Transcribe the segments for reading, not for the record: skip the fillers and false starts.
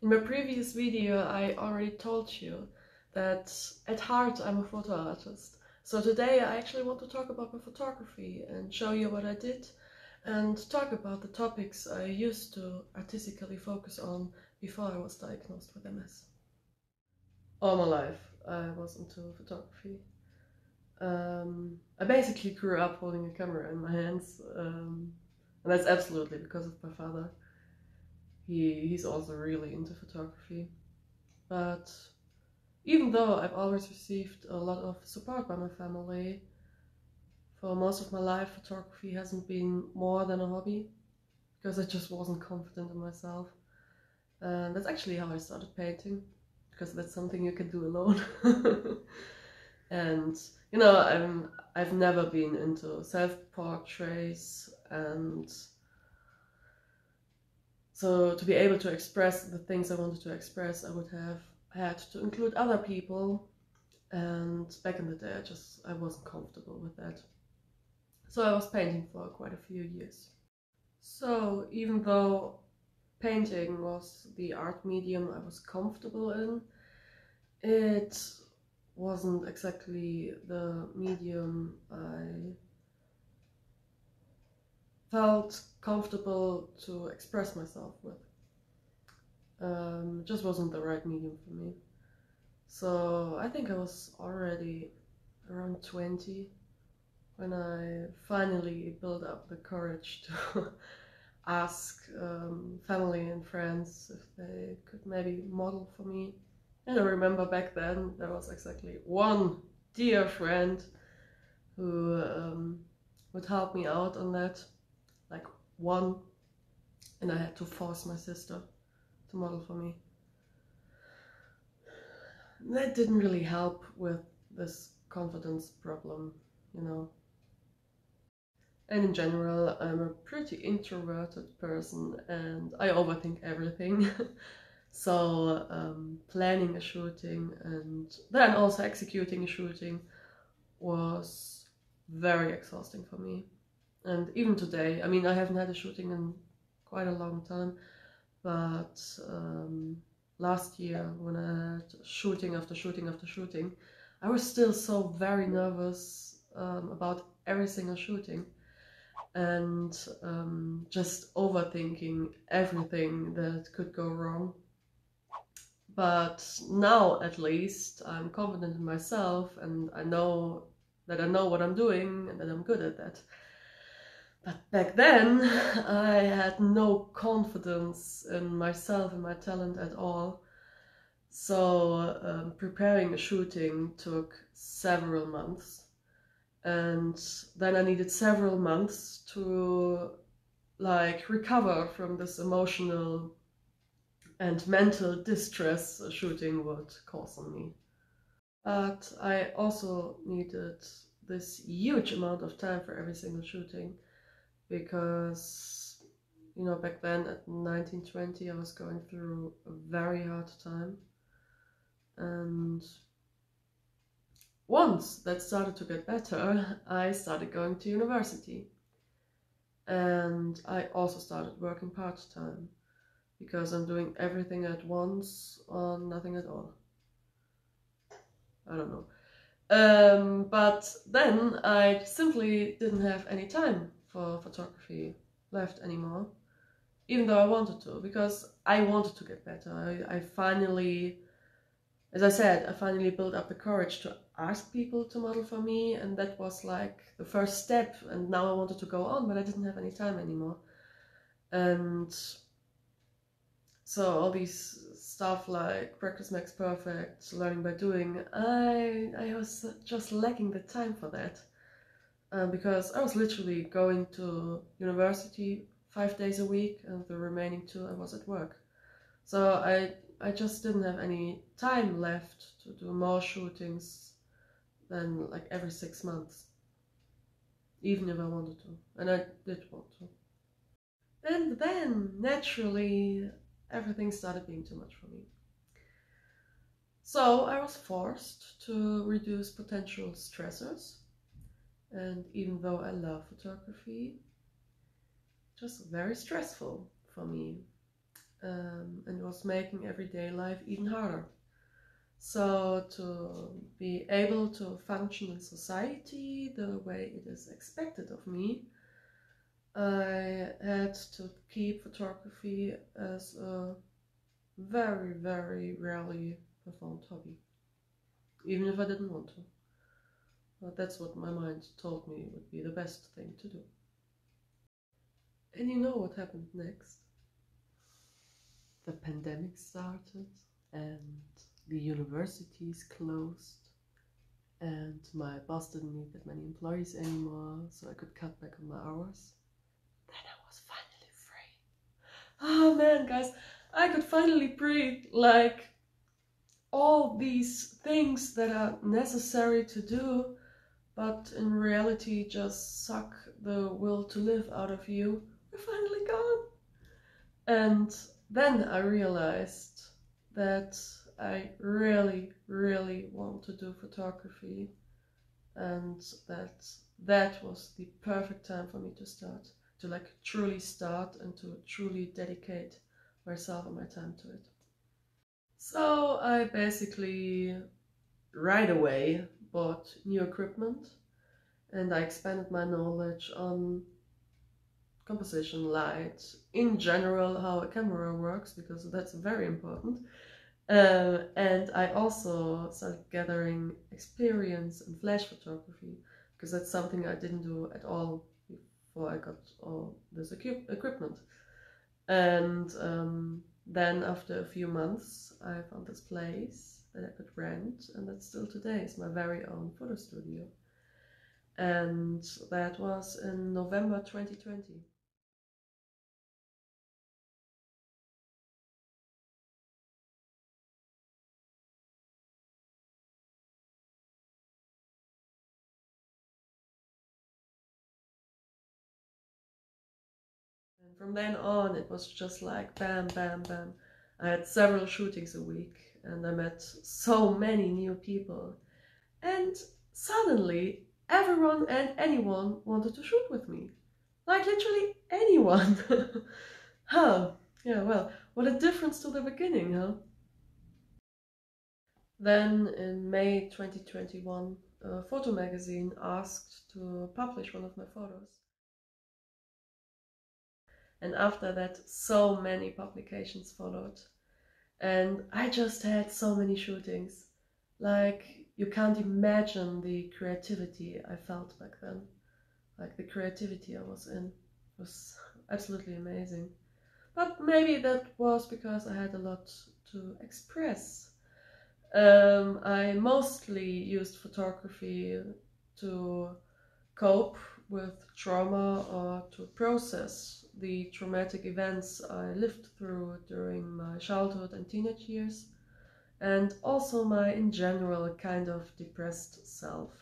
In my previous video I already told you that at heart I'm a photo artist. So today I actually want to talk about my photography and show you what I did and talk about the topics I used to artistically focus on before I was diagnosed with MS. All my life I was into photography. I basically grew up holding a camera in my hands, and that's absolutely because of my father. He's also really into photography. But even though I've always received a lot of support by my family, for most of my life photography hasn't been more than a hobby, because I just wasn't confident in myself. And that's actually how I started painting, because that's something you can do alone. And you know, I've never been into self-portraits, and so to be able to express the things I wanted to express, I would have had to include other people, and back in the day I wasn't comfortable with that. So I was painting for quite a few years. So even though painting was the art medium I was comfortable in, it wasn't exactly the medium I felt comfortable to express myself with. It just wasn't the right medium for me. So I think I was already around 20 when I finally built up the courage to ask family and friends if they could maybe model for me. And I remember back then there was exactly one dear friend who would help me out on that, like one, and I had to force my sister to model for me. That didn't really help with this confidence problem, you know. And in general, I'm a pretty introverted person and I overthink everything. So planning a shooting and then also executing a shooting was very exhausting for me. And even today, I mean, I haven't had a shooting in quite a long time, but last year when I had shooting after shooting after shooting, I was still so very nervous about every single shooting, and just overthinking everything that could go wrong. But now at least I'm confident in myself and I know what I'm doing and that I'm good at that. But back then I had no confidence in myself and my talent at all. So preparing a shooting took several months, and then I needed several months to like recover from this emotional and mental distress a shooting would cause on me. But I also needed this huge amount of time for every single shooting, because you know, back then at 1920 I was going through a very hard time, and once that started to get better, I started going to university, and I also started working part-time, because I'm doing everything at once or nothing at all. I don't know. But then I simply didn't have any time for photography left anymore, even though I wanted to, because I wanted to get better. I finally, as I said, I finally built up the courage to ask people to model for me, and that was like the first step, and now I wanted to go on, but I didn't have any time anymore. And so all these stuff like practice makes perfect, learning by doing, I was just lacking the time for that, because I was literally going to university 5 days a week and the remaining 2 I was at work. So I just didn't have any time left to do more shootings than like every 6 months, even if I wanted to, and I did want to. And then naturally everything started being too much for me. So I was forced to reduce potential stressors, and even though I love photography, just very stressful for me. and was making everyday life even harder. So to be able to function in society the way it is expected of me, I had to keep photography as a very, very rarely performed hobby, even if I didn't want to. But that's what my mind told me would be the best thing to do. And you know what happened next? The pandemic started, and the universities closed, and my boss didn't need that many employees anymore, so I could cut back on my hours. Then I was finally free. Oh man, guys, I could finally breathe. Like, all these things that are necessary to do, but in reality just suck the will to live out of you, were finally gone. And then I realized that I really, really want to do photography, and that was the perfect time for me to start, to like truly start and to truly dedicate myself and my time to it. So I basically right away bought new equipment, and I expanded my knowledge on composition, light, in general how a camera works, because that's very important. And I also started gathering experience in flash photography, because that's something I didn't do at all before I got all this equipment. And then after a few months, I found this place that I could rent, and that still today is my very own photo studio. And that was in November 2020. And from then on, it was just like bam, bam, bam. I had several shootings a week, and I met so many new people. And suddenly, everyone and anyone wanted to shoot with me. Like literally anyone. Huh. Yeah, well, what a difference to the beginning, huh? Then in May 2021, a photo magazine asked to publish one of my photos. And after that, so many publications followed. And I just had so many shootings. Like, you can't imagine the creativity I felt back then. Like, the creativity I was in was absolutely amazing. But maybe that was because I had a lot to express. I mostly used photography to cope with trauma or to process the traumatic events I lived through during my childhood and teenage years, and also my, in general, kind of depressed self.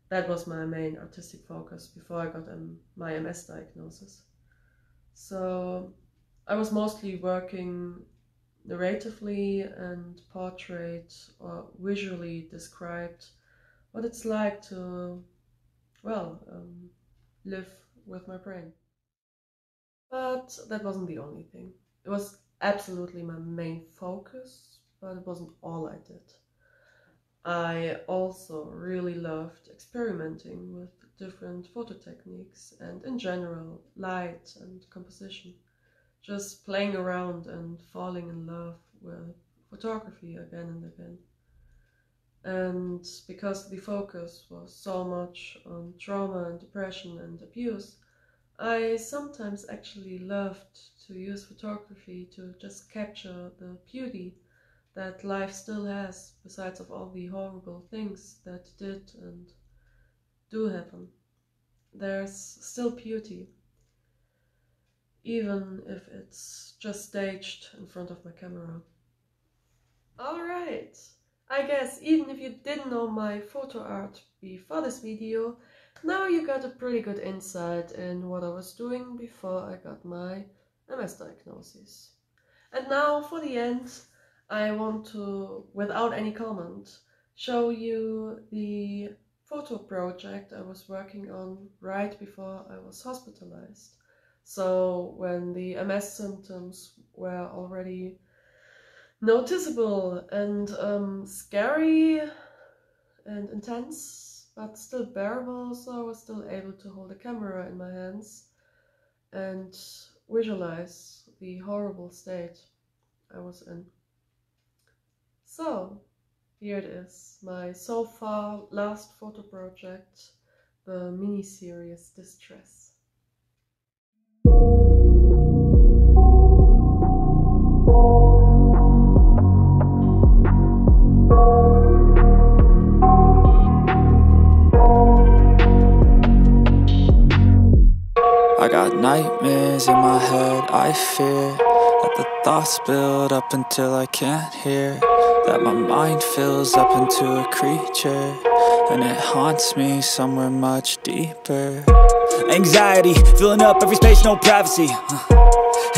That was my main artistic focus before I got my MS diagnosis. So I was mostly working narratively and portrait or visually described what it's like to, well, live with my brain. But that wasn't the only thing. It was absolutely my main focus, but it wasn't all I did. I also really loved experimenting with different photo techniques and, in general, light and composition. Just playing around and falling in love with photography again and again. And because the focus was so much on trauma and depression and abuse, I sometimes actually loved to use photography to just capture the beauty that life still has, besides of all the horrible things that did and do happen. There's still beauty, even if it's just staged in front of my camera. Alright, I guess even if you didn't know my photo art before this video, now you got a pretty good insight in what I was doing before I got my MS diagnosis. And now for the end, I want to, without any comment, show you the photo project I was working on right before I was hospitalized. So when the MS symptoms were already noticeable and scary and intense, but still bearable, so I was still able to hold a camera in my hands and visualize the horrible state I was in. So here it is, my so far last photo project, the mini-series Distress. I got nightmares in my head, I fear that the thoughts build up until I can't hear, that my mind fills up into a creature, and it haunts me somewhere much deeper. Anxiety, filling up every space, no privacy.